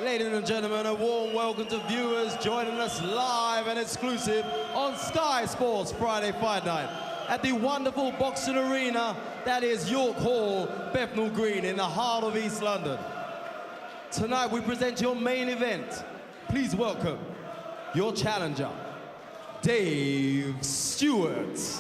Ladies and gentlemen, a warm welcome to viewers joining us live and exclusive on Sky Sports Friday Fight Night at the wonderful boxing arena that is York Hall, Bethnal Green in the heart of East London. Tonight we present your main event. Please welcome your challenger, Dave Stewart. So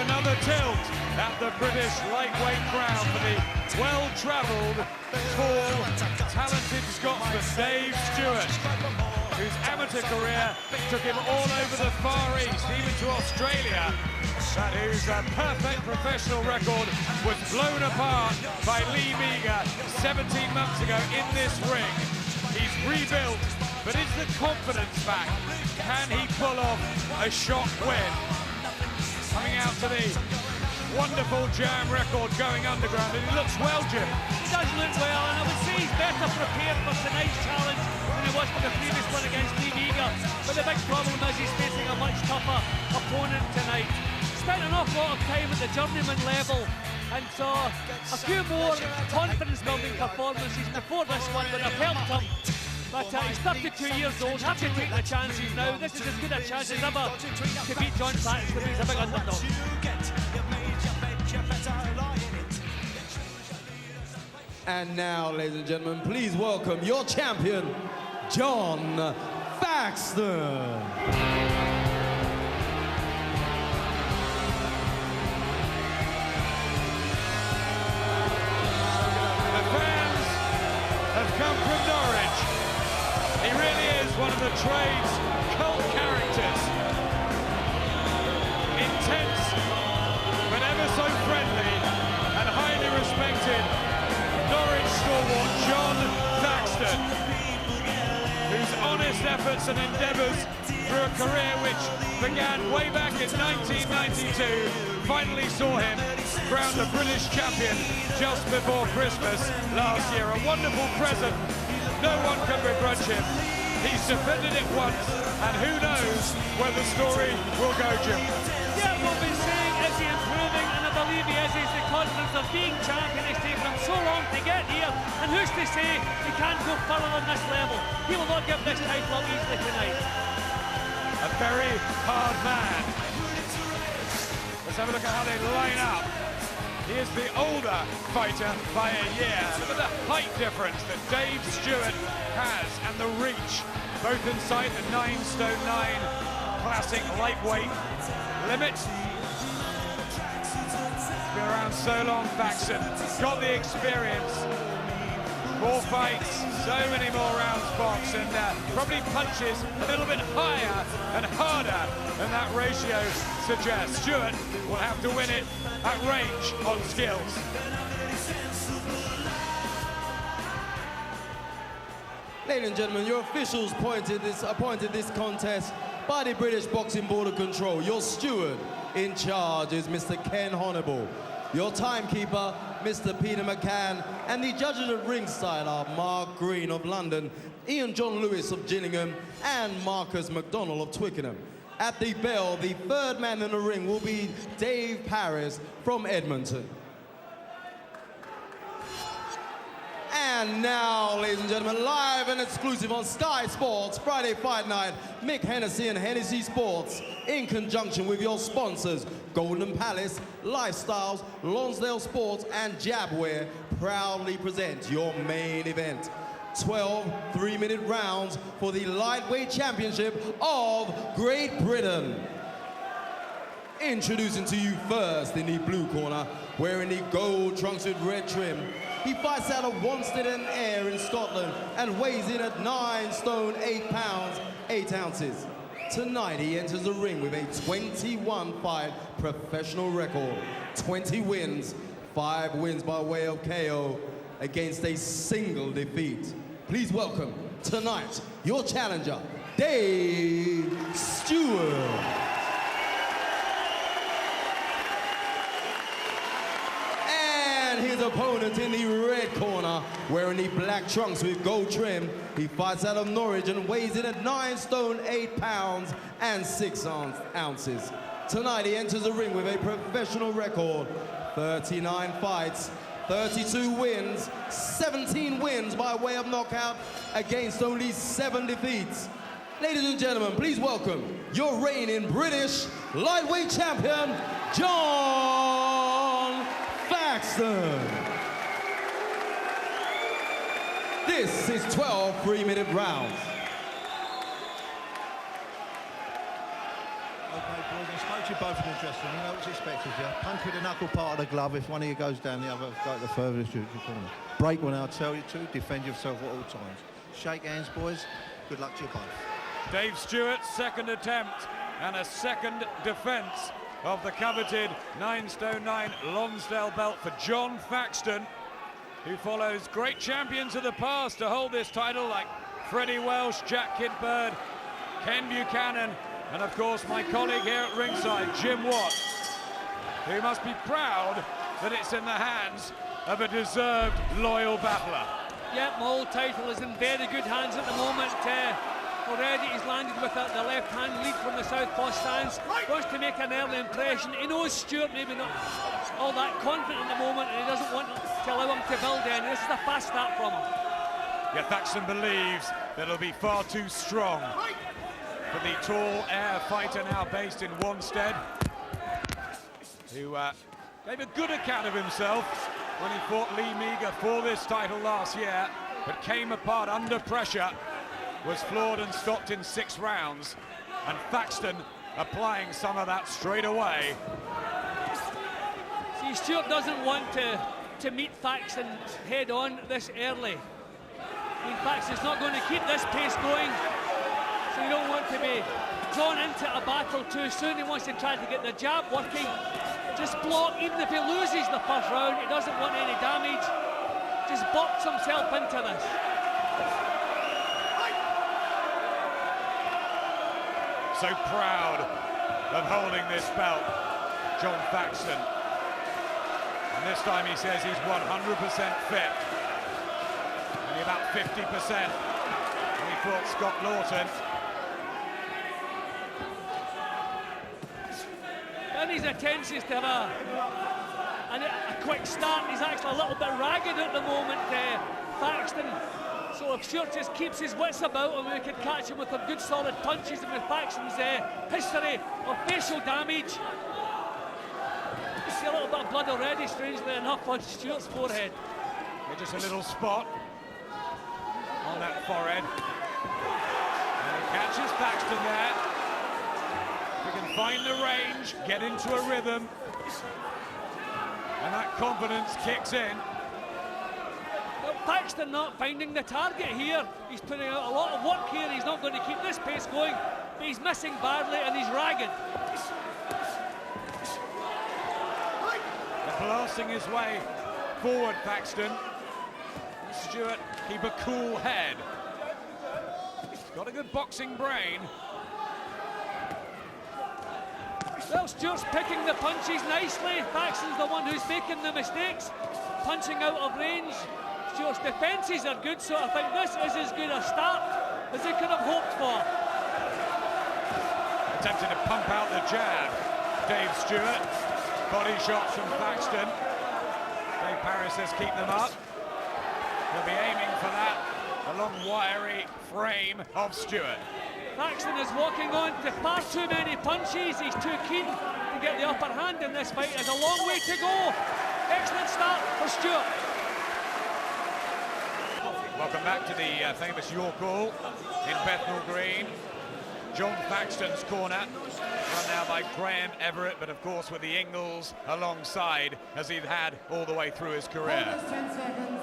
another tilt at the British lightweight crown for the well-travelled, tall, talented Scotsman, Dave Stewart, whose amateur career took him all over the Far East, even to Australia, but whose perfect professional record was blown apart by Lee Meager 17 months ago in this ring. He's rebuilt, but is the confidence back? Can he pull off a shock win? Coming out to the wonderful jam record going underground, and he looks well, Jim. He does look well, and I would say he's better prepared for tonight's challenge than he was for the previous one against Lee Meager. But the big problem is he's facing a much tougher opponent tonight. Spent an awful lot of time at the journeyman level, and saw a few more confidence-building performances before this one that have helped him. But he's 32 years old, have to take the chances now. This is as good a chance as ever to beat Jon Thaxton. He's a big underdog. And now, ladies and gentlemen, please welcome your champion, Jon Thaxton. The fans have come from Norwich. He really is one of the trade's cult characters. Intense, but ever so friendly and highly respected Norwich stalwart Jon Thaxton, whose honest efforts and endeavours through a career which began way back in 1992 finally saw him crowned a British champion just before Christmas last year. A wonderful present. No one can begrudge him. He's defended it once, and who knows where the story will go, Jim. Yeah, what we've been saying, is he improving? And I believe he is. He's the confidence of being champion. It's taken him so long to get here, and who's to say he can't go further on this level? He will not give this title up easily tonight. A very hard man. Let's have a look at how they line up. He is the older fighter by a year. Look at the height difference that Dave Stewart has and the reach, both inside the 9'9" classic lightweight limit. Been around so long, Thaxton. Got the experience. More fights, so many more rounds boxed, and probably punches a little bit higher and harder than that ratio suggests. Stewart will have to win it at range on skills. Ladies and gentlemen, your officials appointed this contest by the British Boxing Board of Control. Your steward in charge is Mr. Ken Honourable. Your timekeeper, Mr. Peter McCann, and the judges at ringside are Mark Green of London, Ian John Lewis of Gillingham, and Marcus McDonald of Twickenham. At the bell, the third man in the ring will be Dave Paris from Edmonton. And now, ladies and gentlemen, live and exclusive on Sky Sports Friday Fight Night, Mick Hennessy and Hennessy Sports, in conjunction with your sponsors, Golden Palace, Lifestyles, Lonsdale Sports, and Jabware, proudly present your main event. 12 3-minute rounds for the lightweight championship of Great Britain. Introducing to you first in the blue corner, wearing the gold trunks with red trim. He fights out of Wanstead and Ayr in Scotland and weighs in at 9 stone 8 pounds 8 ounces. Tonight he enters the ring with a 21-fight professional record, 20 wins, 5 wins by way of KO against a single defeat. Please welcome tonight your challenger, Dave Stewart. His opponent in the red corner, wearing the black trunks with gold trim. He fights out of Norwich and weighs in at 9 stone 8 pounds and 6 ounces. Tonight he enters the ring with a professional record, 39 fights, 32 wins, 17 wins by way of knockout against only 7 defeats. Ladies and gentlemen, please welcome your reigning British lightweight champion, Jon Thaxton. This is 12 3-minute rounds. Okay, boys, I spoke to you both in the dressing room. You know what's expected of you. Punch with the knuckle part of the glove. If one of you goes down, the other go to the furthest corner. Break when I tell you to. Defend yourself at all times. Shake hands, boys. Good luck to you both. Dave Stewart's second attempt and a second defence of the coveted 9 stone 9 Lonsdale belt for Jon Thaxton, who follows great champions of the past to hold this title like Freddie Welsh, Jack Kidbird, Ken Buchanan, and of course my colleague here at ringside, Jim Watt, who must be proud that it's in the hands of a deserved loyal battler. Yep, my old title is in very good hands at the moment. Already he's landed with the left-hand lead from the southpaw stance. Wants to make an early impression. He knows Stewart maybe not all that confident at the moment, and he doesn't want to allow him to build in. This is a fast start from him. Yeah, Thaxton believes that it'll be far too strong for the tall air fighter now based in Wanstead, who gave a good account of himself when he fought Lee Meager for this title last year, but came apart under pressure, was floored and stopped in 6 rounds, and Thaxton applying some of that straight away. See, Stewart doesn't want to meet Thaxton head on this early. I mean, Thaxton's not going to keep this pace going, so you don't want to be drawn into a battle too soon. He wants to try to get the jab working, just block. Even if he loses the first round, he doesn't want any damage, just box himself into this. So proud of holding this belt, Jon Thaxton. And this time he says he's 100% fit. Only about 50% when he fought Scott Lawton. And his attempts is to have a quick start. He's actually a little bit ragged at the moment, Thaxton. So if Stewart just keeps his wits about him, we could catch him with some good solid punches, and with Thaxton's history of facial damage. You see a little bit of blood already, strangely enough, on Stewart's forehead. Yeah, just a little spot on that forehead. And he catches Thaxton there. If we can find the range, get into a rhythm, and that confidence kicks in. Thaxton not finding the target here. He's putting out a lot of work here. He's not going to keep this pace going, but he's missing badly and he's ragged. Blasting his way forward, Thaxton. Stewart, keep a cool head. He's got a good boxing brain. Well, Stewart's picking the punches nicely. Thaxton's the one who's making the mistakes, punching out of range. Stewart's defences are good, so I think this is as good a start as he could have hoped for. Attempting to pump out the jab, Dave Stewart. Body shots from Thaxton. Dave Parris says keep them up. He'll be aiming for that, the long wiry frame of Stewart. Thaxton is walking on to far too many punches. He's too keen to get the upper hand in this fight. There's a long way to go. Excellent start for Stewart. Welcome back to the famous York Hall in Bethnal Green. Jon Thaxton's corner, run now by Graham Everett, but of course with the Ingalls alongside, as he'd had all the way through his career. 10 seconds.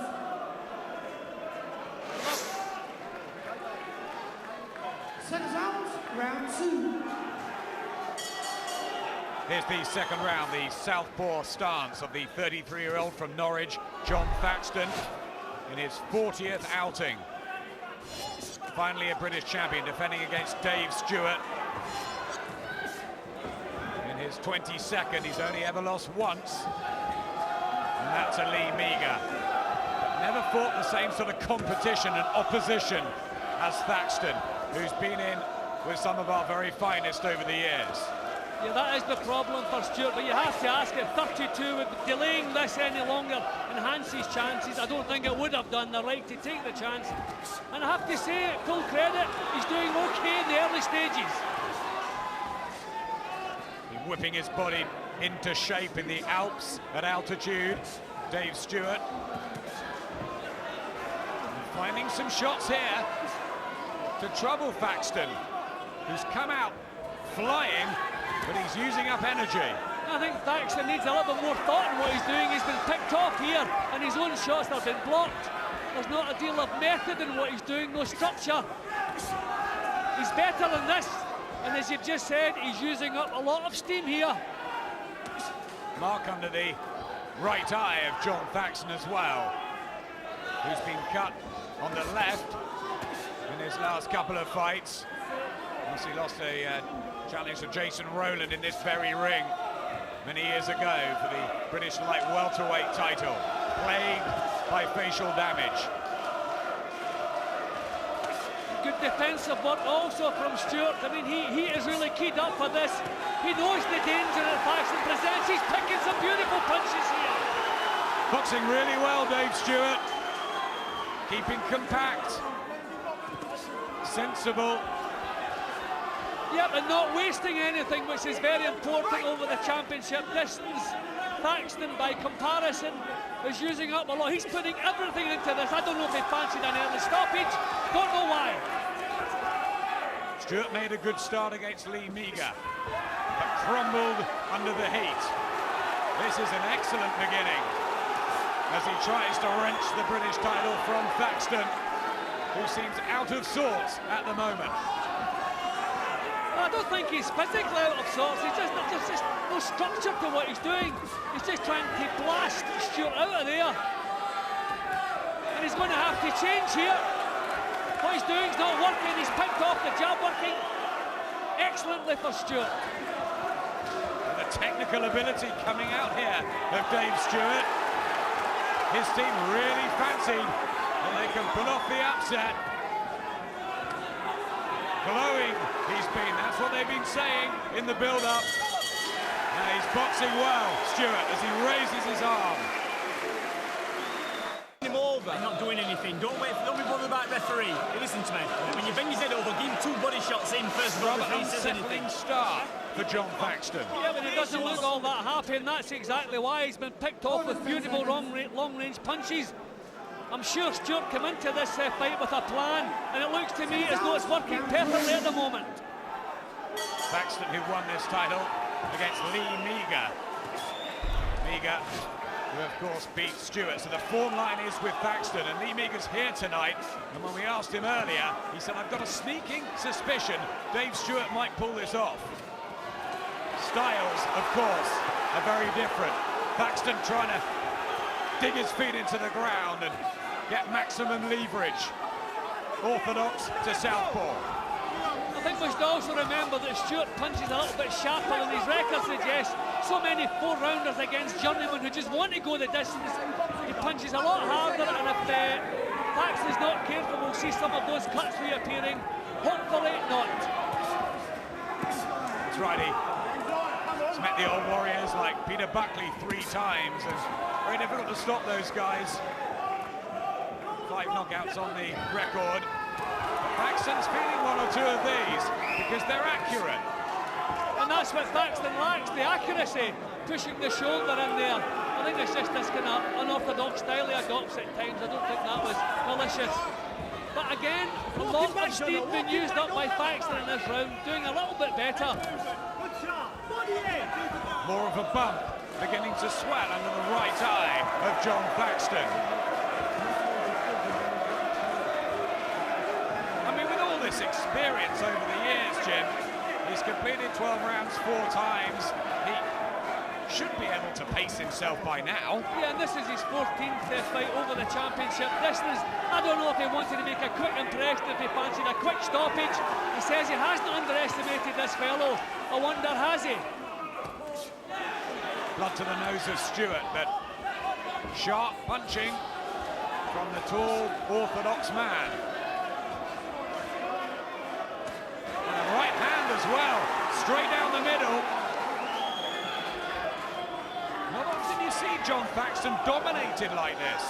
Second round, round 2. Here's the second round, the southpaw stance of the 33-year-old from Norwich, Jon Thaxton, in his 40th outing. Finally a British champion, defending against Dave Stewart. In his 22nd, he's only ever lost once, and that's to Lee Meager. But never fought the same sort of competition and opposition as Thaxton, who's been in with some of our very finest over the years. Yeah, that is the problem for Stewart, but you have to ask at 32, with delaying this any longer enhance his chances. I don't think it would have done. The right to take the chance. And I have to say, full credit, he's doing okay in the early stages. Whipping his body into shape in the Alps at altitude, Dave Stewart. Finding some shots here to trouble Thaxton, who's come out flying, but he's using up energy. I think Thaxton needs a little bit more thought in what he's doing. He's been picked off here, and his own shots have been blocked. There's not a deal of method in what he's doing, no structure. He's better than this, and as you've just said, he's using up a lot of steam here. Mark under the right eye of Jon Thaxton as well, who's been cut on the left in his last couple of fights. He lost a challenge to Jason Rowland in this very ring many years ago for the British light welterweight title, plagued by facial damage. Good defensive work also from Stewart. I mean, he is really keyed up for this. He knows the danger that Thaxton presents. He's picking some beautiful punches here. Boxing really well, Dave Stewart. Keeping compact, sensible. Yep, and not wasting anything, which is very important over the championship distance. Thaxton, by comparison, is using up a lot. He's putting everything into this. I don't know if he fancied an early stoppage. Don't know why. Stewart made a good start against Lee Meager, but crumbled under the heat. This is an excellent beginning as he tries to wrench the British title from Thaxton, who seems out of sorts at the moment. I don't think he's physically out of sorts. There's just no structure to what he's doing. He's just trying to blast Stewart out of there. And he's going to have to change here. What he's doing is not working. He's picked off the jab, working excellently for Stewart. And the technical ability coming out here of Dave Stewart. His team really fancied that they can pull off the upset. Glowing he's been, that's what they've been saying in the build-up. And he's boxing well, Stewart, as he raises his arm. Him over. I'm not doing anything. Don't be bothered about referee. Hey, listen to me. When you bring his head over, give him 2 body shots in first before the referee says anything. Start for Jon Thaxton. Yeah, but it doesn't look all that happy, and that's exactly why he's been picked off with beautiful long-range punches. I'm sure Stewart came into this fight with a plan, and it looks to me as though it's working perfectly at the moment. Thaxton, who won this title against Lee Meager. Meager, who of course beat Stewart. So the form line is with Thaxton, and Lee Meager's here tonight. And when we asked him earlier, he said, I've got a sneaking suspicion Dave Stewart might pull this off. Styles, of course, are very different. Thaxton trying to dig his feet into the ground and get maximum leverage. Orthodox to southpaw. I think we should also remember that Stewart punches a little bit sharper than his record suggests. So many 4-rounders against journeymen who just want to go the distance. He punches a lot harder, and if Thaxton's not careful, we'll see some of those cuts reappearing. Hopefully not. That's right, he's met the old warriors like Peter Buckley 3 times, and very difficult to stop those guys. 5 knockouts on the record. Thaxton's feeling 1 or 2 of these because they're accurate. And that's what Thaxton lacks, the accuracy, pushing the shoulder in there. I think it's just this kind of unorthodox style he adopts at times. I don't think that was malicious. But again, a lot of steam being used up by Thaxton in this round, doing a little bit better. More of a bump beginning to swell under the right eye of Jon Thaxton. I mean, with all this experience over the years, Jim, he's completed 12 rounds 4 times. He should be able to pace himself by now. Yeah, and this is his 14th fight over the championship distance. I don't know if he wanted to make a quick impression, if he fancied a quick stoppage. He says he hasn't underestimated this fellow. I wonder, has he? Blood to the nose of Stewart, but sharp punching from the tall, orthodox man. And a right hand as well, straight down the middle. see Jon Thaxton dominated like this.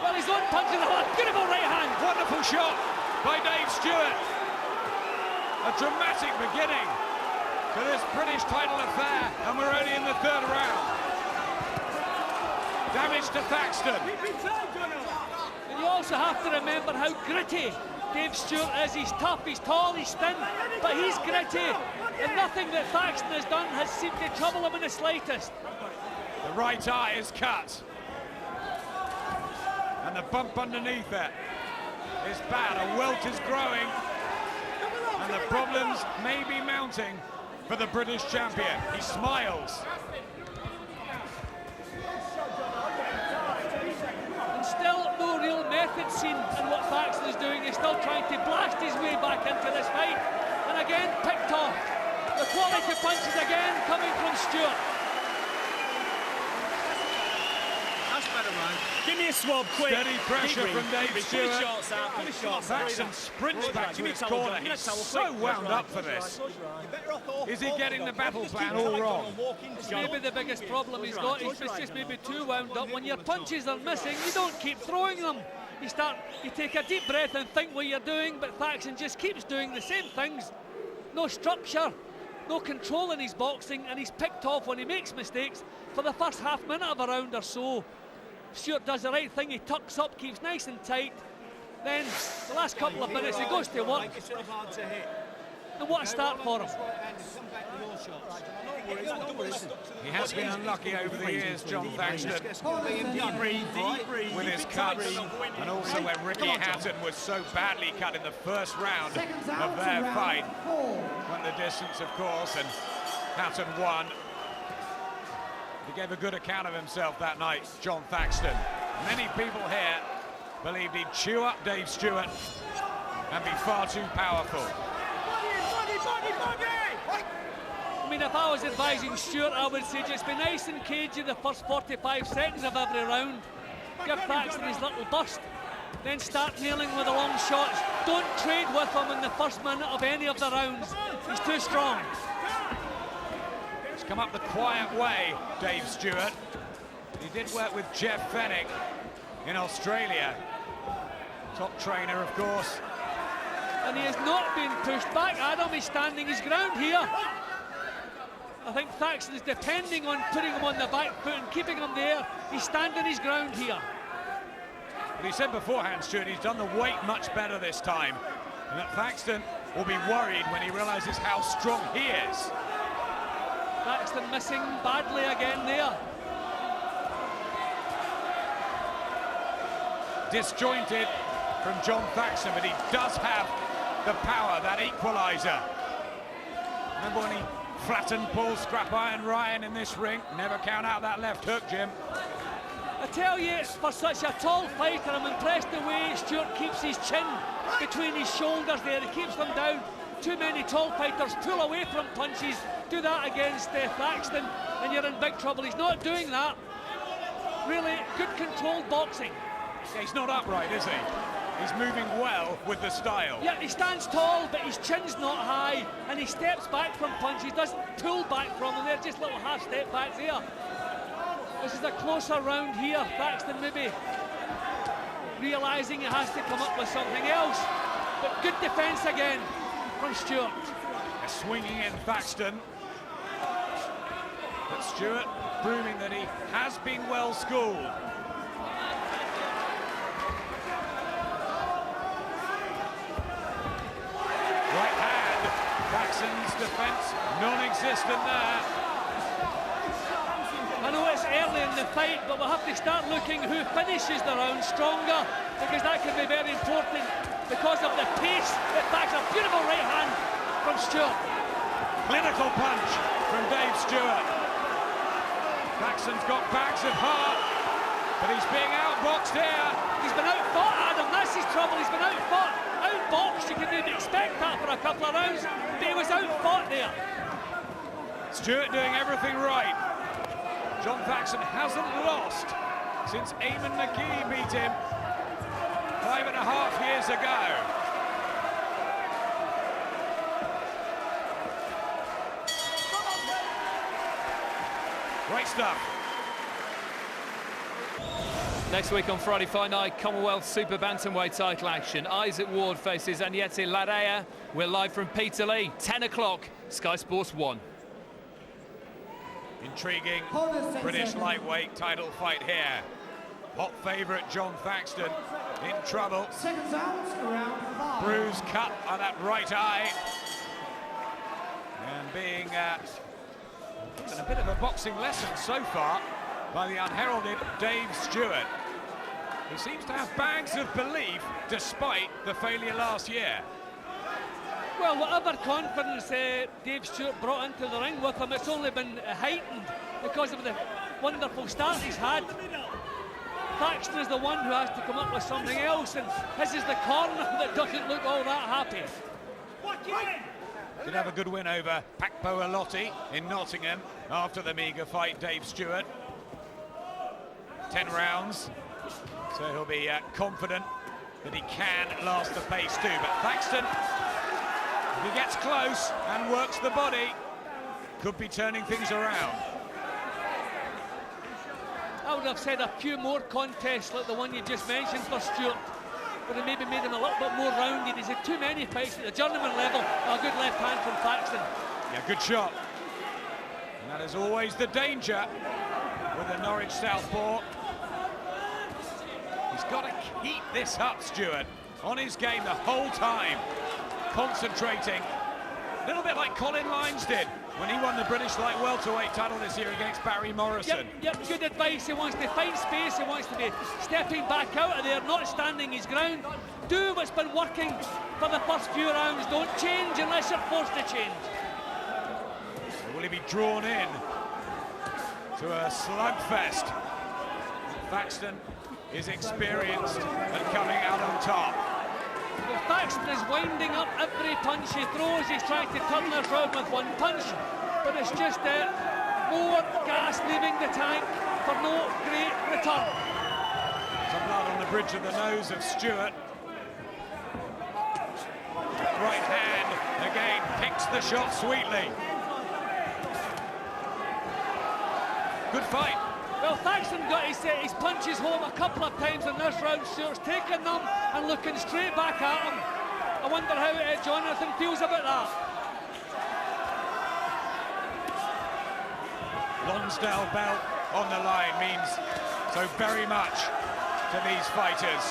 Well, his own punch in the heart. Beautiful right hand. Wonderful shot by Dave Stewart. A dramatic beginning to this British title affair, and we're only in the third round. Damage to Thaxton. And you also have to remember how gritty Dave Stewart is. He's tough, he's tall, he's thin, but he's gritty. And nothing that Thaxton has done has seemed to trouble him in the slightest. The right eye is cut. And the bump underneath it is bad. A welt is growing. And the problems may be mounting for the British champion. He smiles. And still no real method seen in what Thaxton is doing. He's still trying to blast his way back into this fight. And again, picked off. The quality punches again coming from Stewart. That's better, man. Give me a swab, quick. Steady pressure from Dave Stewart. Shots Thaxton sprints back to his corner. He's so wound up for this. Is he getting the battle plan all wrong? It's maybe the biggest problem he's got. He's just maybe too wound up. When your punches are missing, you don't keep throwing them. You take a deep breath and think what you're doing, but Thaxton just keeps doing the same things. No structure, no control in his boxing, and he's picked off when he makes mistakes for the first half minute of a round or so. Stewart does the right thing, he tucks up, keeps nice and tight. Then, the last couple of minutes, he goes to work. And what a start for him. He has been unlucky over the years, Jon Thaxton, with his cuts, and also when Ricky Hatton was so badly cut in the first round of their fight. Went the distance, of course, and Hatton won. He gave a good account of himself that night, Jon Thaxton. Many people here believed he'd chew up Dave Stewart and be far too powerful. I mean, if I was advising Stewart, I would say just be nice and cagey the first 45 seconds of every round. Give Thaxton his little burst, then start nailing with the long shots. Don't trade with him in the first minute of any of the rounds. He's too strong. He's come up the quiet way, Dave Stewart. He did work with Jeff Fennick in Australia. Top trainer, of course. And he has not been pushed back, Adam. He's standing his ground here. I think Thaxton is depending on putting him on the back foot and keeping him there. He's standing his ground here. But he said beforehand, Stuart, he's done the weight much better this time. And that Thaxton will be worried when he realises how strong he is. Thaxton missing badly again there. Disjointed from Jon Thaxton, but he does have the power, that equaliser. Remember when he flattened Paul Scrap Iron Ryan in this ring? Never count out that left hook, Jim. I tell you, for such a tall fighter, I'm impressed the way Stewart keeps his chin between his shoulders there. He keeps them down. Too many tall fighters pull away from punches. Do that against Thaxton and you're in big trouble. He's not doing that. Really good controlled boxing. Yeah, he's not upright, is he? He's moving well with the style. Yeah, he stands tall, but his chin's not high, and he steps back from punches. He doesn't pull back from them. They're just little half step backs here. This is a closer round here. Thaxton maybe realising he has to come up with something else. But good defence again from Stewart. Swinging in Thaxton. But Stewart proving that he has been well schooled. Right hand. Thaxton's defence non-existent there. I know it's early in the fight, but we'll have to start looking who finishes the round stronger, because that can be very important because of the pace that backs a beautiful right hand from Stewart. Clinical punch from Dave Stewart. Thaxton's got bags of heart, but he's being outboxed here. He's been outfought, Adam, that's his trouble. He's been outfought, outboxed. You can maybe expect that for a couple of rounds, but he was outfought there. Stewart doing everything right. Jon Thaxton hasn't lost since Eamon McGee beat him 5.5 years ago. Great stuff. Next week on Friday Fight Night, Commonwealth Super Bantamweight title action. Isaac Ward faces Agnete Larea. We're live from Peterlee, 10 o'clock, Sky Sports 1. Intriguing British lightweight title fight here. Hot favourite Jon Thaxton in trouble. Seconds out, round 5. Bruise cut on that right eye. And being given a bit of a boxing lesson so far by the unheralded Dave Stewart. He seems to have bags of belief despite the failure last year. Well, whatever confidence Dave Stewart brought into the ring with him, it's only been heightened because of the wonderful start he's had. Thaxton is the one who has to come up with something else, and this is the corner that doesn't look all that happy. Did have a good win over Pakpo Alotti in Nottingham after the meagre fight, Dave Stewart. 10 rounds, so he'll be confident that he can last the pace too. But Thaxton, if he gets close and works the body, could be turning things around. I would have said a few more contests like the one you just mentioned for Stewart, but it maybe made him a little bit more rounded. He's had too many fights at the journeyman level. A good left hand from Thaxton. Yeah, good shot. And that is always the danger with the Norwich southpaw. He's got to keep this up, Stewart, on his game the whole time, concentrating. A little bit like Colin Lynes did when he won the British light welterweight title this year against Barry Morrison. Yep, good advice. He wants to find space, he wants to be stepping back out of there, not standing his ground. Do what's been working for the first few rounds. Don't change unless you're forced to change. Will he be drawn in to a slugfest? Thaxton is experienced and coming out on top. Well, Thaxton is winding up every punch he throws. He's trying to turn this round with one punch, but it's just more gas leaving the tank for no great return. Some blood on the bridge of the nose of Stewart. Right hand again picks the shot sweetly. Good fight. Well, Thaxton got his punches home a couple of times in this round. Stewart's taking them and looking straight back at him. I wonder how Jonathan feels about that. Lonsdale belt on the line means so very much to these fighters.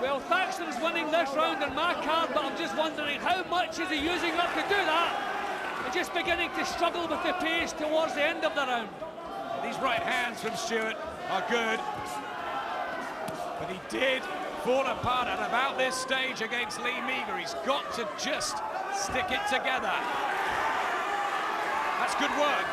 Well, Thaxton's winning this round in my card, but I'm just wondering how much is he using up to do that? And just beginning to struggle with the pace towards the end of the round. These right hands from Stewart are good, but he did fall apart at about this stage against Lee Meagher. He's got to just stick it together. That's good work.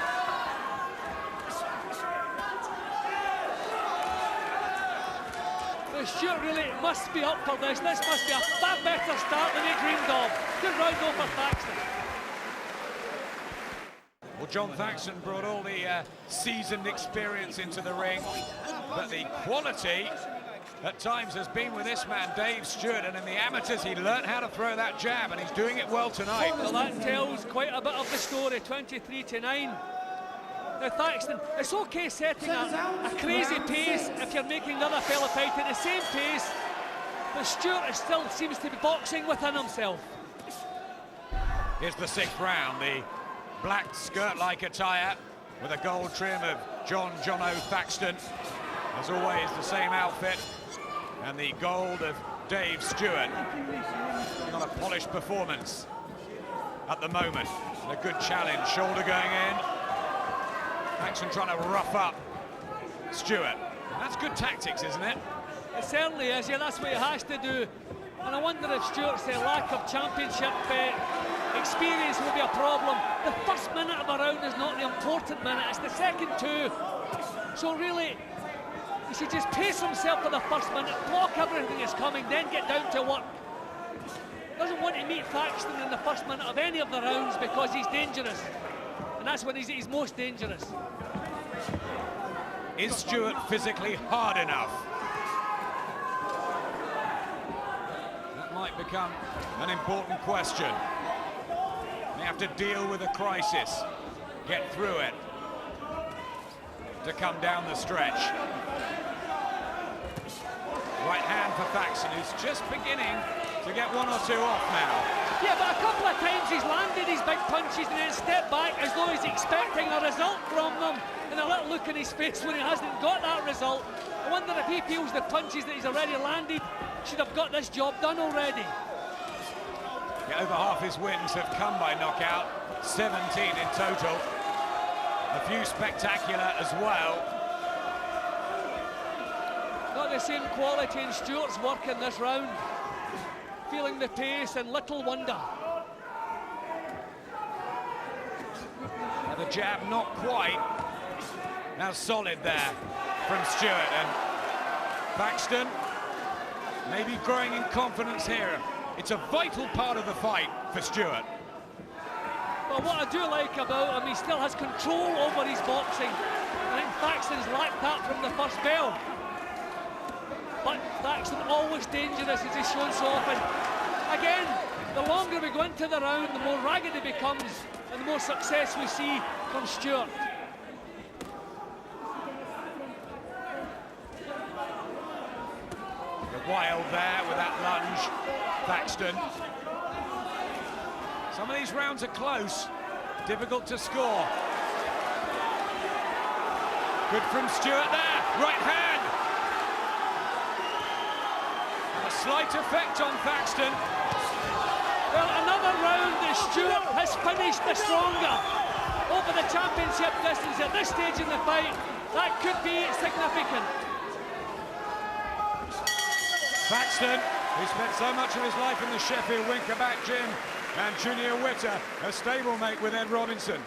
Well, Stewart really must be up for this. This must be a far better start than he dreamed of. Good round though for Thaxton. Well, Jon Thaxton brought all the seasoned experience into the ring, but the quality at times has been with this man, Dave Stewart, and in the amateurs he learnt how to throw that jab, and he's doing it well tonight. Well, that tells quite a bit of the story, 23-9. Now, Thaxton, it's okay setting a crazy pace if you're making the other fella fight at the same pace, but Stewart still seems to be boxing within himself. Here's the 6th round, the black skirt-like attire with a gold trim of Jono Thaxton. As always, the same outfit, and the gold of Dave Stewart. Not a polished performance at the moment. A good challenge, shoulder going in. Thaxton trying to rough up Stewart. That's good tactics, isn't it? It certainly is, yeah, that's what he has to do. And I wonder if Stewart's lack of championship experience will be a problem. The first minute of a round is not the important minute, it's the second two. So really, he should just pace himself for the first minute, block everything that's coming, then get down to work. Doesn't want to meet Thaxton in the first minute of any of the rounds because he's dangerous. And that's when he's most dangerous. Is Stewart physically hard enough? That might become an important question. They have to deal with a crisis, get through it. to come down the stretch. Right hand for Thaxton, who's just beginning to get one or two off now. Yeah, but a couple of times he's landed his big punches and then stepped back as though he's expecting a result from them, and a little look in his face when he hasn't got that result. I wonder if he feels the punches that he's already landed should have got this job done already. Yeah, over half his wins have come by knockout, 17 in total. A few spectacular as well. Not the same quality in Stewart's work in this round. Feeling the pace, and little wonder. Now the jab not quite. Now solid there from Stewart, and Thaxton maybe growing in confidence here. It's a vital part of the fight for Stewart. But what I do like about him, he still has control over his boxing. I think Thaxton's lacked that from the first bell. But Thaxton always dangerous, as he's shown so often. Again, the longer we go into the round, the more ragged he becomes, and the more success we see from Stewart. Wild there with that lunge, Thaxton. Some of these rounds are close, difficult to score. Good from Stewart there, right hand. A slight effect on Thaxton. Well, another round that Stewart has finished the stronger. Over the championship distance at this stage in the fight, that could be significant. Thaxton, who spent so much of his life in the Sheffield Winkerback gym, and Junior Witter, a stablemate with Ed Robinson.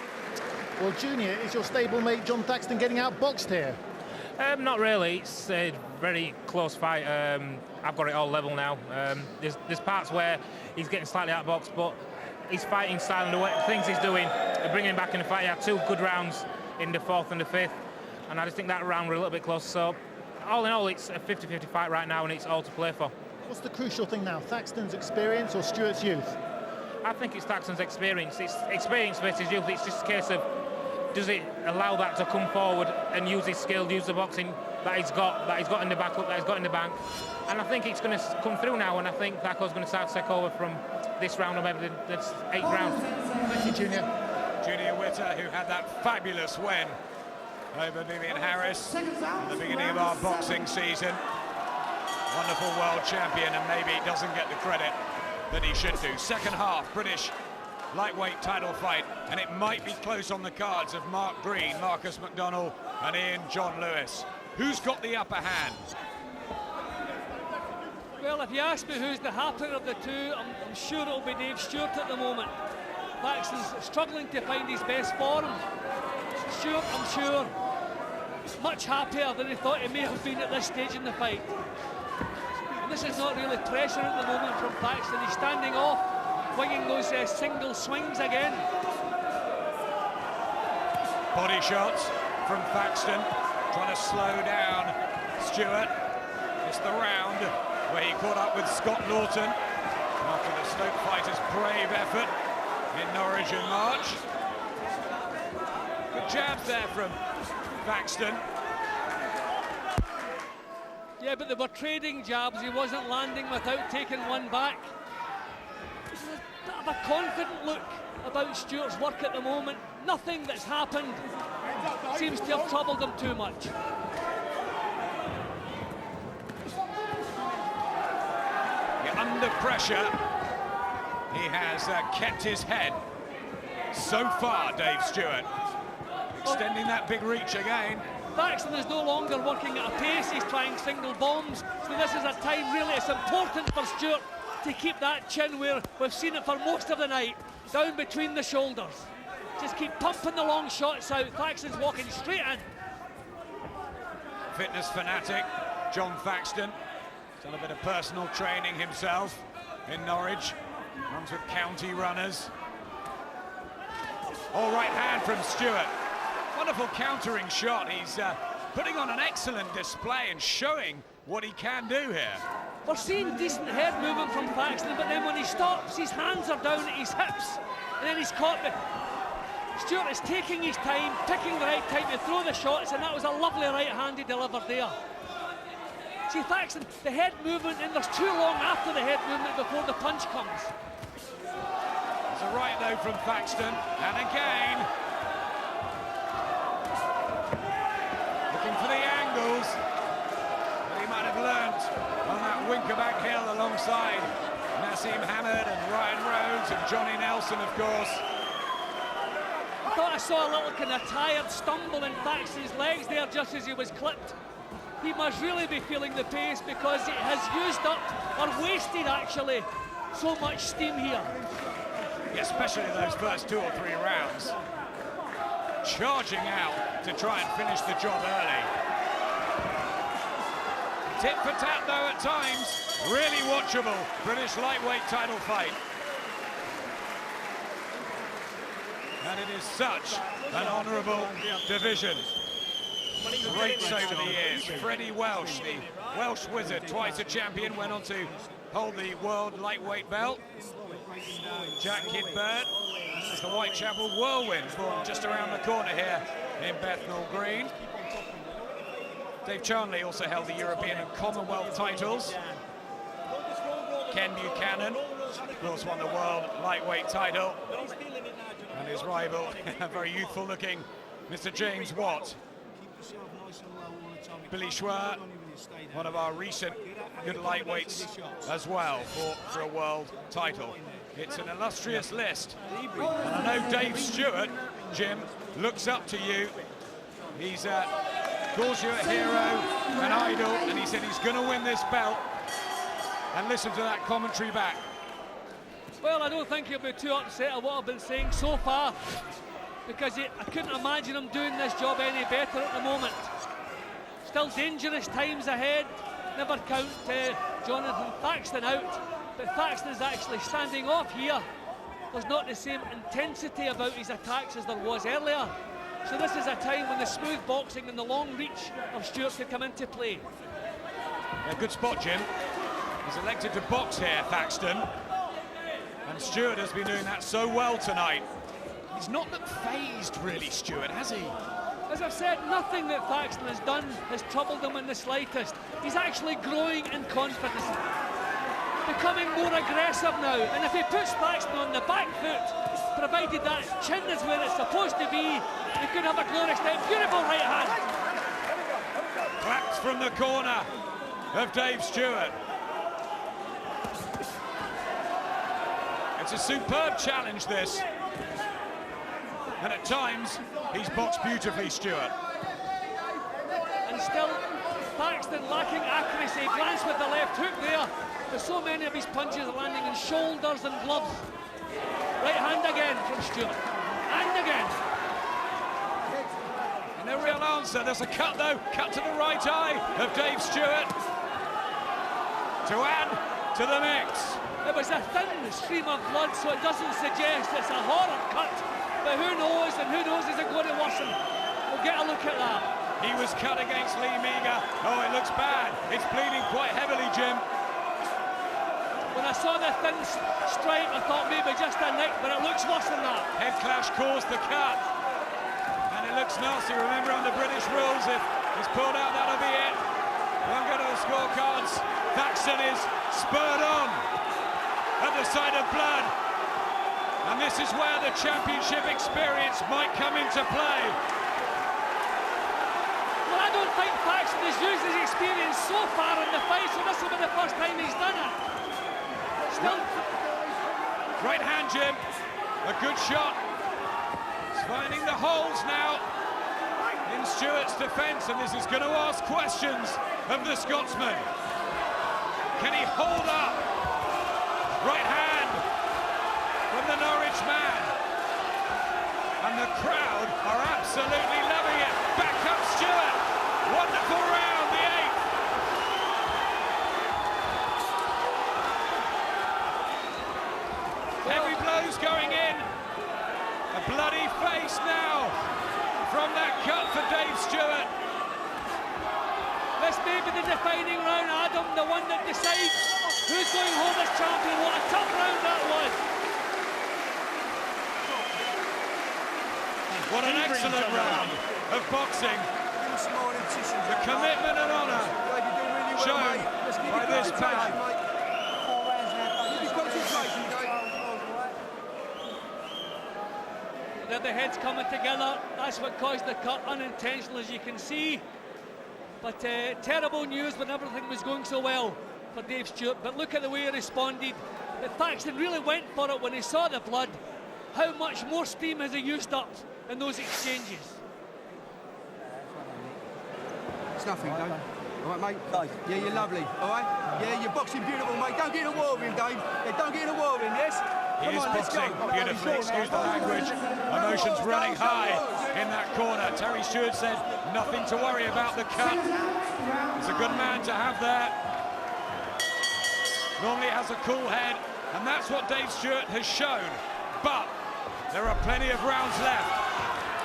Well, Junior, is your stablemate Jon Thaxton getting outboxed here? Not really. It's a very close fight. I've got it all level now. There's parts where he's getting slightly outboxed, but he's fighting style and the way, things he's doing, bringing him back in the fight. He had 2 good rounds in the 4th and the 5th, and I just think that round were a little bit close. So, all in all, it's a 50-50 fight right now, and it's all to play for. What's the crucial thing now, Thaxton's experience or Stewart's youth? I think it's Thaxton's experience. It's experience versus youth. It's just a case of, does it allow that to come forward and use his skill, use the boxing that he's got in the backup, that he's got in the bank. And I think it's going to come through now, and I think Thaxton's going to start to take over from this round or maybe the 8th round. Thank you, Junior. Junior Witter, who had that fabulous win over Vivian Harris at the beginning of our boxing season. Wonderful world champion, and maybe he doesn't get the credit that he should do. Second half, British lightweight title fight, and it might be close on the cards of Mark Green, Marcus McDonnell and Ian John Lewis. Who's got the upper hand? Well, if you ask me who's the happier of the two, I'm sure it'll be Dave Stewart at the moment. Thaxton's struggling to find his best form. Stewart, I'm sure, much happier than he thought he may have been at this stage in the fight. And this is not really pressure at the moment from Thaxton. He's standing off, winging those single swings again. Body shots from Thaxton, trying to slow down Stewart. It's the round where he caught up with Scott Norton after the Stoke fighters' brave effort in Norwich in March. Good jabs there from Thaxton. Yeah, but they were trading jabs. He wasn't landing without taking one back. There's a bit of a confident look about Stewart's work at the moment. Nothing that's happened seems to have troubled him too much. Yeah, under pressure, he has kept his head so far, Dave Stewart. Extending that big reach again. Thaxton is no longer working at a pace. He's trying single bombs. So this is a time, really, it's important for Stewart to keep that chin where we've seen it for most of the night, down between the shoulders. Just keep pumping the long shots out. Thaxton's walking straight in. Fitness fanatic, Jon Thaxton. Done a bit of personal training himself in Norwich. Runs with county runners. All right hand from Stewart. Wonderful countering shot. He's putting on an excellent display and showing what he can do here. We're seeing decent head movement from Thaxton, but then when he stops, his hands are down at his hips, and then he's caught. Stewart is taking his time, picking the right time to throw the shots, and that was a lovely right hand he delivered there. See, Thaxton, the head movement, and there's too long after the head movement before the punch comes. It's a right though from Thaxton, and again looking for the angles that he might have learnt on that Winkerback Hill alongside Nassim Hamed and Ryan Rhodes and Johnny Nelson, of course. I thought I saw a little kind of tired stumble in Thaxton's legs there just as he was clipped. He must really be feeling the pace because it has used up, or wasted actually, so much steam here. Yeah, especially those first 2 or 3 rounds. Charging out to try and finish the job early. Tit for tat though at times. Really watchable British lightweight title fight. And it is such an honourable division. Greats over the years. Freddie Welsh, the Welsh wizard, twice a champion, went on to hold the world lightweight belt. Jack Kidbird is the Whitechapel Whirlwind, born just around the corner here in Bethnal Green. Dave Charnley also held the European and Commonwealth titles. Ken Buchanan, of course, won the world lightweight title. And his rival, very youthful looking, Mr. James Watt. Billy Schwer, one of our recent good lightweights as well, for a world title. It's an illustrious list. And I know Dave Stewart, Jim, looks up to you. He's calls you a hero, an idol, and he said he's going to win this belt. And listen to that commentary back. Well, I don't think he'll be too upset at what I've been saying so far, because I couldn't imagine him doing this job any better at the moment. Still dangerous times ahead. Never count Jonathan Thaxton out, but Thaxton is actually standing off here. There's not the same intensity about his attacks as there was earlier. So this is a time when the smooth boxing and the long reach of Stewart could come into play. A good spot, Jim. He's elected to box here, Thaxton. And Stewart has been doing that so well tonight. He's not looked phased, really, Stewart, has he? As I've said, nothing that Thaxton has done has troubled him in the slightest. He's actually growing in confidence, becoming more aggressive now. And if he puts Thaxton on the back foot, provided that chin is where it's supposed to be, he could have a glorious night. Beautiful right hand. Claps from the corner of Dave Stewart. It's a superb challenge, this. And at times, he's boxed beautifully, Stewart. And still, Thaxton lacking accuracy. Glance with the left hook there. But so many of his punches are landing in shoulders and gloves. Right hand again from Stewart. And again. No real answer. There's a cut, though. Cut to the right eye of Dave Stewart. To add to the mix. It was a thin stream of blood, so it doesn't suggest it's a horror cut. But who knows, and who knows is it going to worsen? We'll get a look at that. He was cut against Lee Meager. Oh, it looks bad. It's bleeding quite heavily, Jim. When I saw the thin stripe, I thought maybe just a nick, but it looks worse than that. Head clash caused the cut. And it looks nasty. Remember, under British rules, if he's pulled out, that'll be it. Won't go to the scorecards. Thaxton is spurred on at the sight of blood. And this is where the championship experience might come into play. Well, I don't think Thaxton has used his experience so far in the fight, so this will be the first time he's done it. Still. Right hand, Jim. A good shot. He's finding the holes now in Stewart's defence, and this is going to ask questions of the Scotsman. Can he hold up? Right hand from the Norwich man. And the crowd are absolutely loving it. Back up Stewart. Wonderful round, the 8th. Heavy blows going in. A bloody face now from that cut for Dave Stewart. This may be the defining round, Adam, the one that decides who's going home as champion. What a tough round that was. What an excellent round of boxing. The commitment and honour shown by this man. They're the heads coming together. That's what caused the cut, unintentional as you can see. But terrible news when everything was going so well for Dave Stewart. But look at the way he responded. Thaxton really went for it when he saw the blood. How much more steam has he used up in those exchanges? It's nothing, Dave. All right, mate? Yeah, you're lovely, all right? Yeah, you're boxing beautiful, mate. Don't get in a war with him, Dave. Yeah, don't get in a war with him, yes? He is boxing beautifully, excuse the language. Emotions running high in that corner. Terry Stewart said nothing to worry about the cut. He's a good man to have there. Normally has a cool head, and that's what Dave Stewart has shown. But there are plenty of rounds left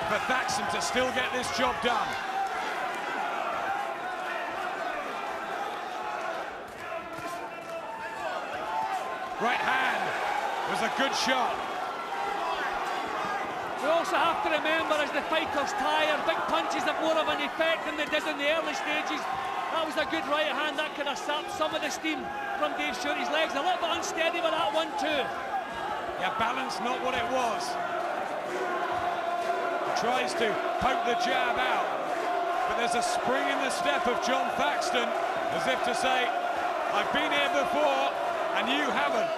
for Thaxton to still get this job done. Right hand was a good shot. We also have to remember, as the fighters tire, big punches have more of an effect than they did in the early stages. That was a good right hand, that could have sapped some of the steam from Dave Stewart. His legs a little bit unsteady with that one too. Yeah, balance not what it was. He tries to poke the jab out, but there's a spring in the step of Jon Thaxton, as if to say, I've been here before, and you haven't.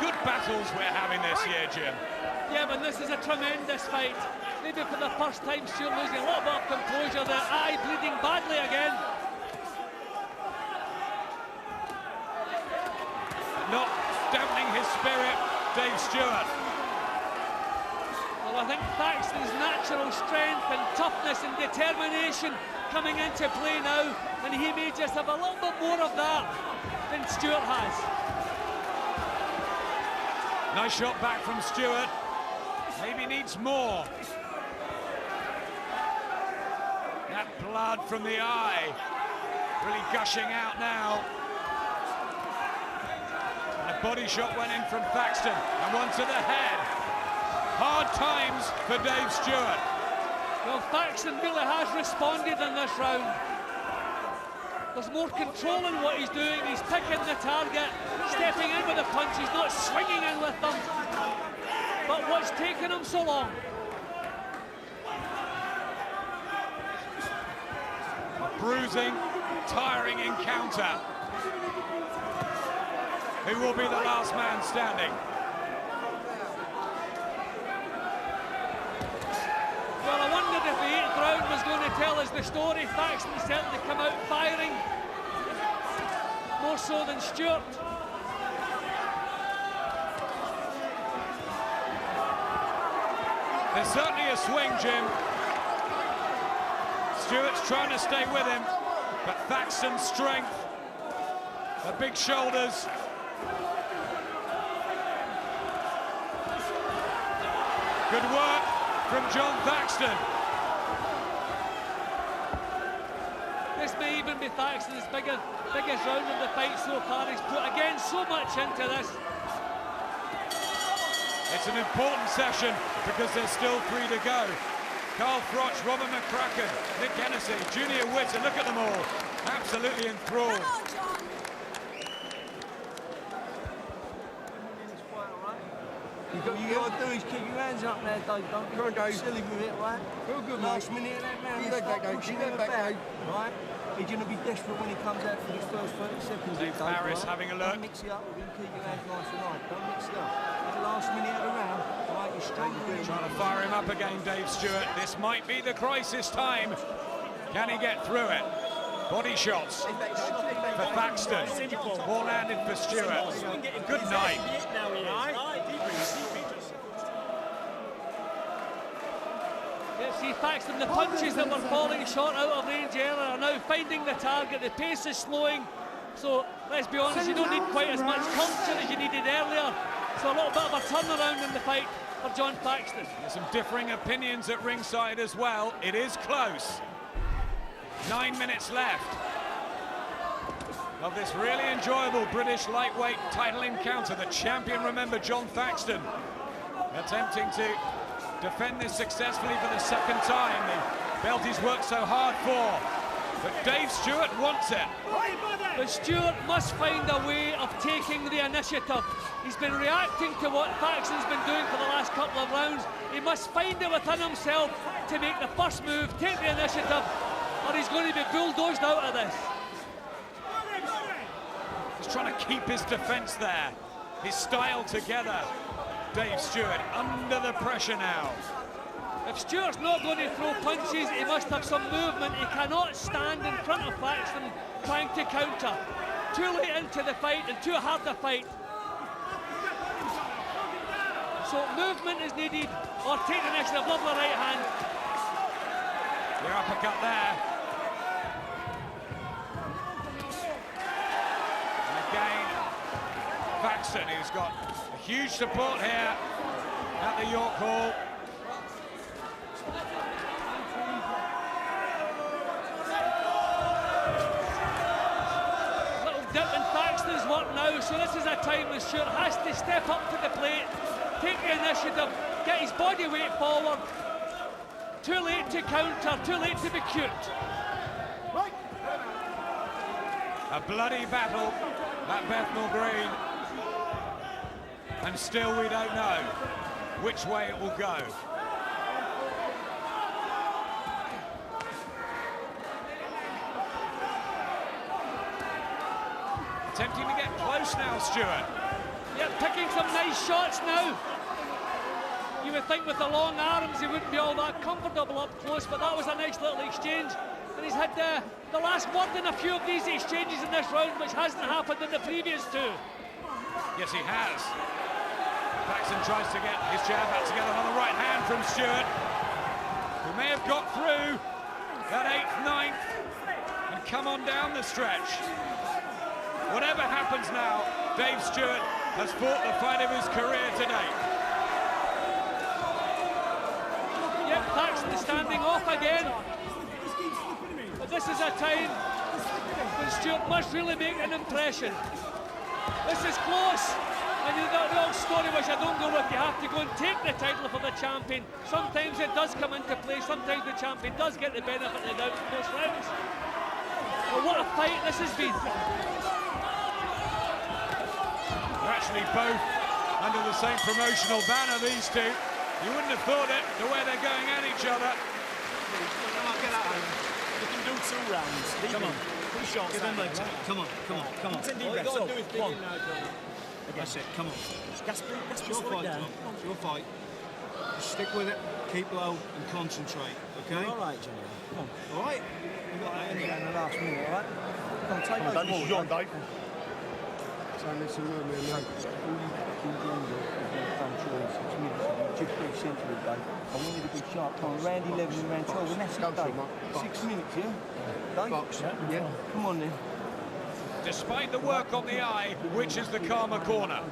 Good battles we're having this year, Jim. Yeah, but this is a tremendous fight. Maybe for the first time, Stewart losing a little bit of composure there. Eye bleeding badly again. Not dampening his spirit, Dave Stewart. Well, I think Thaxton's natural strength and toughness and determination coming into play now, and he may just have a little bit more of that than Stewart has. Nice shot back from Stewart. Maybe needs more. That blood from the eye really gushing out now. And a body shot went in from Thaxton, and one to the head. Hard times for Dave Stewart. Well, Thaxton really has responded in this round. There's more control in what he's doing. He's picking the target, stepping in with the punches, not swinging in with them. But what's taken him so long? A bruising, tiring encounter. Who will be the last man standing? Well, I wondered if the 8th round was going to tell us the story. Thaxton certainly come out firing, more so than Stewart. There's certainly a swing, Jim. Stewart's trying to stay with him, but Thaxton's strength, the big shoulders. Good work from Jon Thaxton. This may even be Thaxton's biggest round of the fight so far. He's put again so much into this. It's an important session because there's still 3 to go. Carl Froch, Robert McCracken, Nick Hennessy, Junior Witter, look at them all. Absolutely enthralled. You got to do is keep your hands up there, Dave. Don't be silly with it, right? Real good, last minute of that round. Keep that back, Dave. Keep that back, Dave. Right? He's going to be desperate when he comes out for his first 30 seconds. Dave Harris having a look. Don't mix it up. We're going to keep your hands nice and light. Don't mix it up. At the last minute of the round, right, you're strong. Trying to fire him up again, Dave Stewart. This might be the crisis time. Can he get through it? Body shots for Thaxton. Ball landed for Stewart. Good night. See Thaxton, the punches that were falling short out of range earlier are now finding the target. The pace is slowing, so let's be honest, you don't need quite as much culture as you needed earlier. So a little bit of a turnaround in the fight for Jon Thaxton. There's some differing opinions at ringside as well. It is close. 9 minutes left of this really enjoyable British lightweight title encounter. The champion, remember, Jon Thaxton, attempting to defend this successfully for the second time. The belt he's worked so hard for, but Dave Stewart wants it. But Stewart must find a way of taking the initiative. He's been reacting to what Thaxton's been doing for the last couple of rounds. He must find it within himself to make the first move, take the initiative, or he's going to be bulldozed out of this. He's trying to keep his defence there, his style together. Dave Stewart under the pressure now. If Stewart's not going to throw punches, he must have some movement. He cannot stand in front of Thaxton trying to counter. Too late into the fight and too hard to fight. So movement is needed, or take the initiative. Lovely right hand. Your uppercut there. And again, Thaxton, who's got a huge support here at the York Hall. Dip in Thaxton's work now, so this is a time when Stewart has to step up to the plate, take the initiative, get his body weight forward. Too late to counter, too late to be cute. A bloody battle at Bethnal Green, and still we don't know which way it will go. Attempting to get close now, Stewart. Yeah, picking some nice shots now. You would think with the long arms he wouldn't be all that comfortable up close, but that was a nice little exchange. And he's had the last word in a few of these exchanges in this round, which hasn't happened in the previous two. Yes, he has. Thaxton tries to get his jab back together on the right hand from Stewart, who may have got through that 8th, 9th, and come on down the stretch. Whatever happens now, Dave Stewart has fought the fight of his career today. Yep, Thaxton standing off again. But this is a time when Stewart must really make an impression. This is close. And the old story which I don't go with, you have to go and take the title for the champion. Sometimes it does come into play, sometimes the champion does get the benefit of the doubt in those rounds. But what a fight this has been. They're actually both under the same promotional banner, these two. You wouldn't have thought it, the way they're going at each other. Come on, get out of him. You can do 2 rounds. Come on. 2 shots. Give him legs. Come on. All you got to do is dig in now, John. That's it, come on. It's your fight, John. It's your fight. Just stick with it, keep low and concentrate, okay? All right, Johnny. Come on. All right? You got that in the last minute, all right? Come on, take those balls. John, Dave. So listen, mate. All you can do is control 6 minutes. Just be central, Dave. I want you to be sharp. Come on, round 11 and round 12, and that's it, Dave. 6 minutes, yeah? Dave? Box. Yeah. Come on, then. Despite the work on the eye, which is the calmer corner?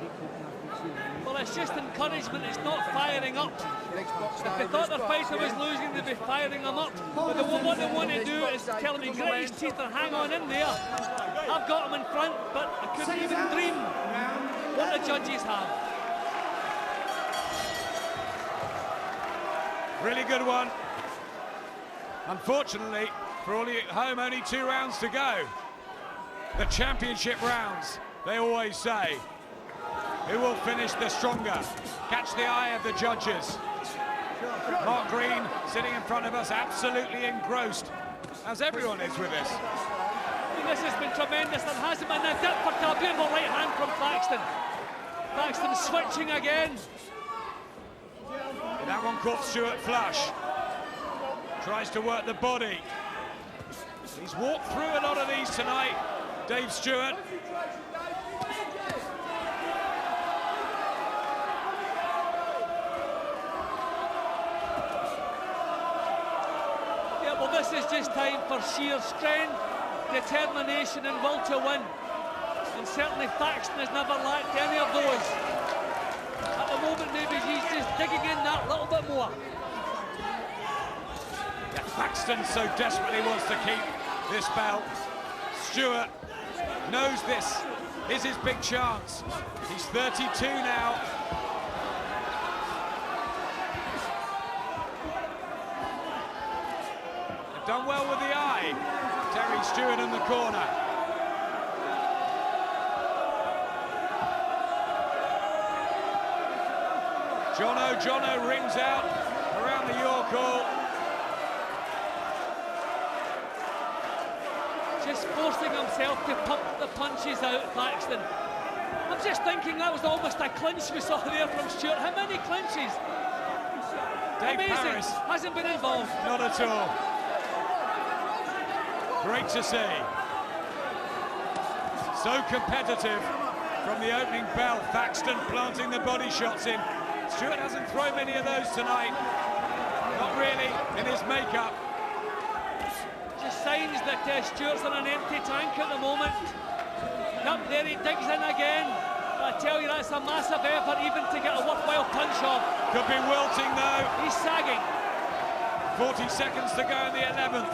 Well, it's just encouragement, it's not firing up. If they thought the fighter was losing, they'd be firing him up. But what they want to do is tell him to grit his teeth and hang on in there. I've got him in front, but I couldn't even dream what the judges have. Really good one. Unfortunately, for all you at home, only 2 rounds to go. The championship rounds, they always say. Who will finish the stronger? Catch the eye of the judges. Mark Green sitting in front of us, absolutely engrossed, as everyone is with this. This has been tremendous. There hasn't been a dip for a beautiful right hand from Thaxton. Thaxton switching again. That one caught Stewart flush. Tries to work the body. He's walked through a lot of these tonight, Dave Stewart. Yeah, well, this is just time for sheer strength, determination and will to win. And certainly Thaxton has never lacked any of those. At the moment, maybe he's just digging in that little bit more. Yeah, Thaxton so desperately wants to keep this belt. Stewart knows this is his big chance. He's 32 now. They've done well with the eye. Terry Stewart in the corner. Jono rings out around the York Hall. Just forcing himself to pump the punches out, Thaxton. I'm just thinking that was almost a clinch we saw there from Stewart. How many clinches? Dave Amazing. Harris Hasn't been involved. not at all. Great to see. So competitive from the opening bell. Thaxton planting the body shots in. Stewart hasn't thrown many of those tonight. Not really in his makeup. Just signs that Stewart's on an empty tank at the moment. Up there, he digs in again. I tell you, that's a massive effort even to get a worthwhile punch off. Could be wilting though. He's sagging. 40 seconds to go in the 11th.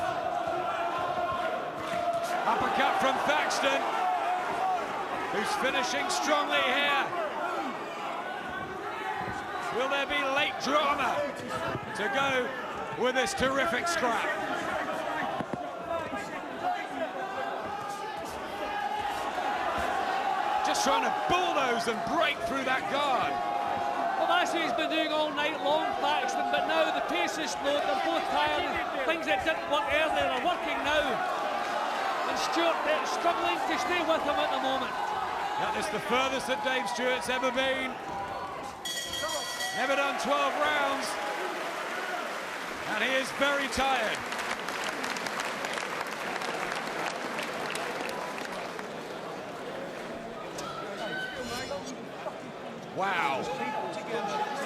Uppercut from Thaxton, who's finishing strongly here. Will there be late drama to go with this terrific scrap? Just trying to bulldoze and break through that guard. Well, that's what he's been doing all night long, Thaxton, but now the pace is slowed, they're both tired. Things that didn't work earlier are working now. And Stewart struggling to stay with him at the moment. That is the furthest that Dave Stewart's ever been. Never done 12 rounds. And he is very tired. Wow.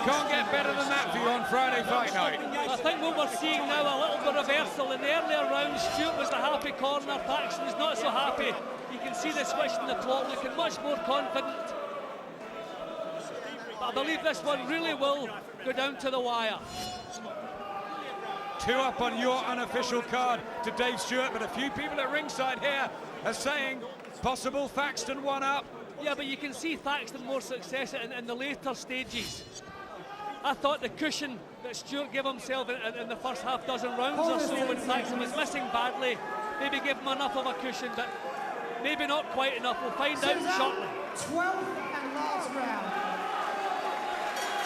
Can't get better than that for you on Friday fight night. I think what we're seeing now, a little bit of reversal. In the earlier rounds, Stewart was the happy corner, Thaxton's not so happy. You can see the switch in the clock, looking much more confident. But I believe this one really will go down to the wire. 2 up on your unofficial card to Dave Stewart, but a few people at ringside here are saying possible Thaxton 1 up. Yeah, but you can see Thaxton more success in the later stages. I thought the cushion that Stewart gave himself in the first half dozen rounds or so when Thaxton was missing badly, maybe gave him enough of a cushion, but maybe not quite enough. We'll find out shortly. 12th and last round.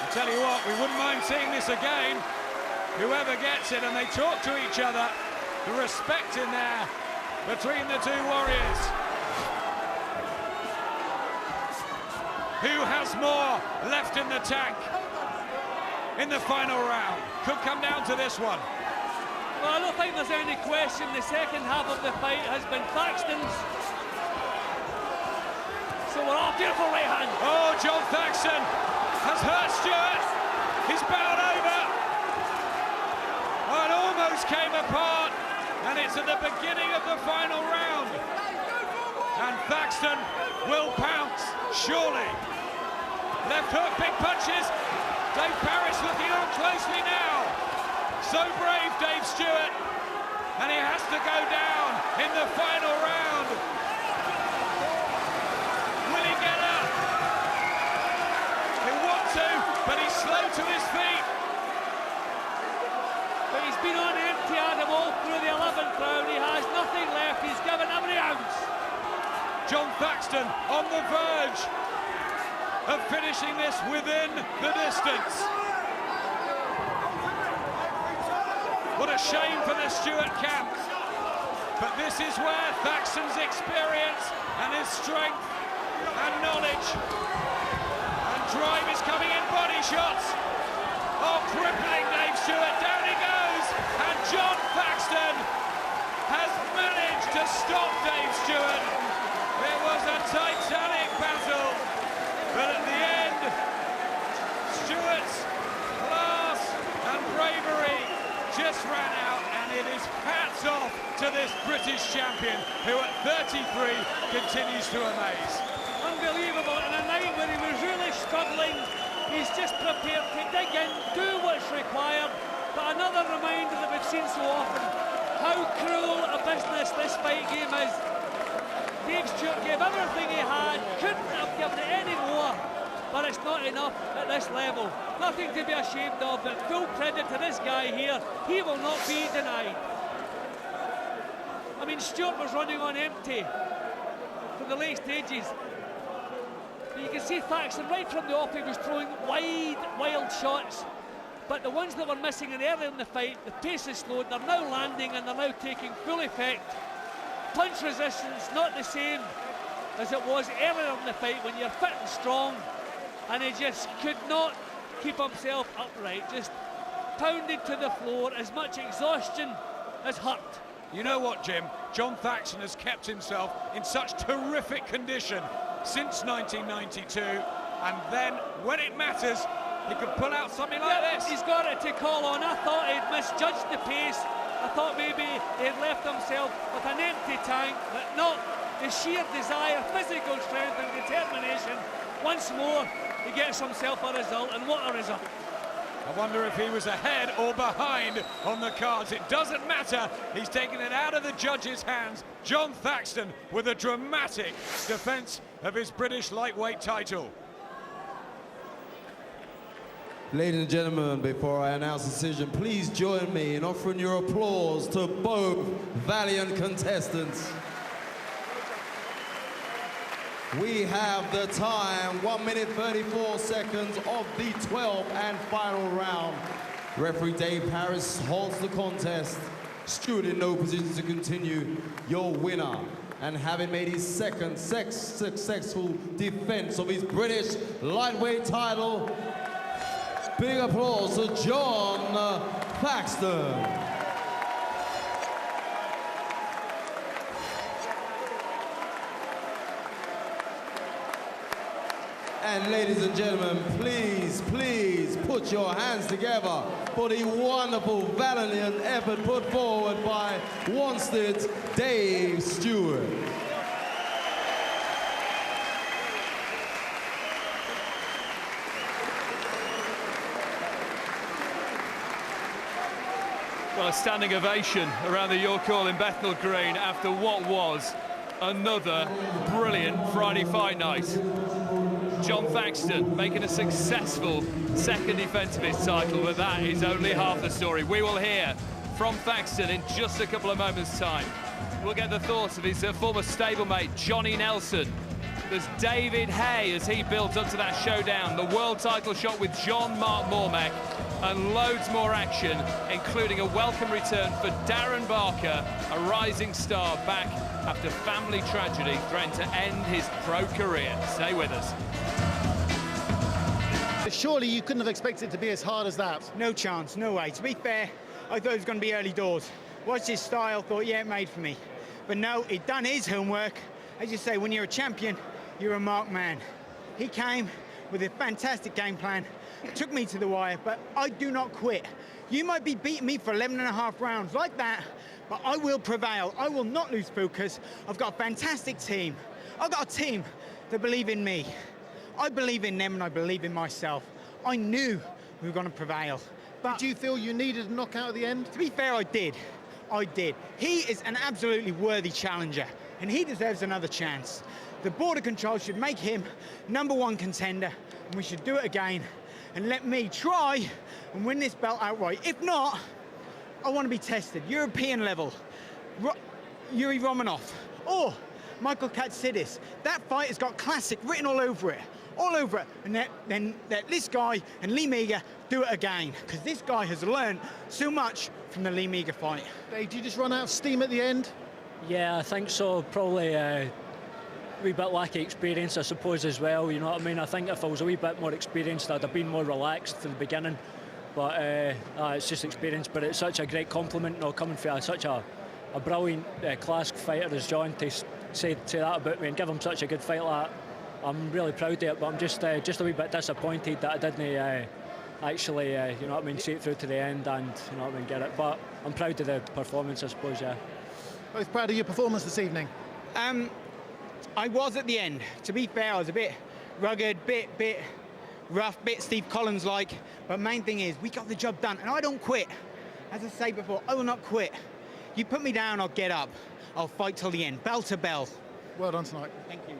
I tell you what, we wouldn't mind seeing this again. Whoever gets it, and they talk to each other. The respect in there between the two warriors. Who has more left in the tank in the final round? Could come down to this one. Well, I don't think there's any question. The second half of the fight has been Thaxton's. So we're off. Beautiful right hand. Oh, Jon Thaxton has hurt Stewart. He's bowed over. Oh, it almost came apart. And it's at the beginning of the final round. And Thaxton will pounce, surely. Left hook, big punches. Dave Harris looking on closely now. So brave, Dave Stewart. And he has to go down in the final round. Will he get up? He'll want to, but he's slow to his feet. But he's been on empty, Adam, all through the 11th round. He has nothing left. He's given every ounce. Jon Thaxton on the verge of finishing this within the distance. What a shame for the Stewart camp. But this is where Thaxton's experience and his strength and knowledge and drive is coming in. Body shots. Oh, crippling Dave Stewart. Down he goes. And Jon Thaxton has managed to stop Dave Stewart. It was a titanic battle, but at the end, Stewart's class and bravery just ran out, and it is hats off to this British champion, who at 33 continues to amaze. Unbelievable. In a night where he was really struggling, he's just prepared to dig in, do what's required. But another reminder that we've seen so often, how cruel a business this fight game is. Dave Stewart gave everything he had, couldn't have given it any more, but it's not enough at this level. Nothing to be ashamed of, but full credit to this guy here. He will not be denied. I mean, Stewart was running on empty from the late stages. You can see Thaxton right from the off, he was throwing wide, wild shots. But the ones that were missing in earlier in the fight, the pace is slowed, they're now landing and they're now taking full effect. Punch resistance, not the same as it was earlier in the fight when you're fit and strong. And he just could not keep himself upright, just pounded to the floor, as much exhaustion as hurt. You know what, Jim? Jon Thaxton has kept himself in such terrific condition since 1992, and then when it matters, he could pull out something like this. He's got it to call on. I thought he'd misjudged the pace. I thought maybe he'd left himself with an empty tank, but not the sheer desire, physical strength and determination. Once more, he gets himself a result, and what a result. I wonder if he was ahead or behind on the cards. It doesn't matter. He's taken it out of the judges' hands. Jon Thaxton with a dramatic defence of his British lightweight title. Ladies and gentlemen, before I announce the decision, please join me in offering your applause to both valiant contestants. We have the time, 1 minute 34 seconds of the 12th and final round. Referee Dave Harris halts the contest. Stewart in no position to continue. Your winner, and having made his second successful defense of his British lightweight title, big applause to Jon Thaxton. And ladies and gentlemen, please, please put your hands together for the wonderful, valiant effort put forward by Wanstead's Dave Stewart. Well, a standing ovation around the York Hall in Bethnal Green after what was another brilliant Friday fight night. Jon Thaxton making a successful second defence of his title, but that is only half the story. We will hear from Thaxton in just a couple of moments' time. We'll get the thoughts of his former stablemate, Johnny Nelson. There's David Hay as he builds up to that showdown, the world title shot with John Mark Mormack, and loads more action, including a welcome return for Darren Barker, a rising star back after family tragedy threatened to end his pro career. Stay with us. Surely you couldn't have expected it to be as hard as that. No chance, no way. To be fair, I thought it was going to be early doors. Watched his style, thought, yeah, made for me. But no, he'd done his homework. As you say, when you're a champion, you're a marked man. He came with a fantastic game plan, took me to the wire, but I do not quit. You might be beating me for 11.5 rounds like that, but I will prevail. I will not lose focus. I've got a fantastic team. I've got a team that believe in me. I believe in them and I believe in myself. I knew we were going to prevail. But do you feel you needed a knockout at the end? To be fair, I did. I did. He is an absolutely worthy challenger and he deserves another chance. The Border Control should make him #1 contender and we should do it again and let me try and win this belt outright. If not, I want to be tested, European level. Yuri Romanov or Michael Katsidis. That fight has got classic written all over it. And then let this guy and Lee Meager do it again, because this guy has learned so much from the Lee Meager fight. Did you just run out of steam at the end? Yeah, I think so. Probably a wee bit lack of experience, I suppose, as well. You know what I mean? I think if I was a wee bit more experienced, I'd have been more relaxed from the beginning. But it's just experience. But it's such a great compliment, coming from such a brilliant class fighter as Jon to say that about me and give him such a good fight like that. I'm really proud of it, but I'm just a wee bit disappointed that I didn't actually, you know what I mean, see it through to the end and, you know what I mean, get it. But I'm proud of the performance, I suppose, yeah. Both proud of your performance this evening? I was at the end. To be fair, I was a bit rugged, bit rough, bit Steve Collins-like. But main thing is, we got the job done, and I don't quit. As I say before, I will not quit. You put me down, I'll get up. I'll fight till the end, bell to bell. Well done tonight. Thank you.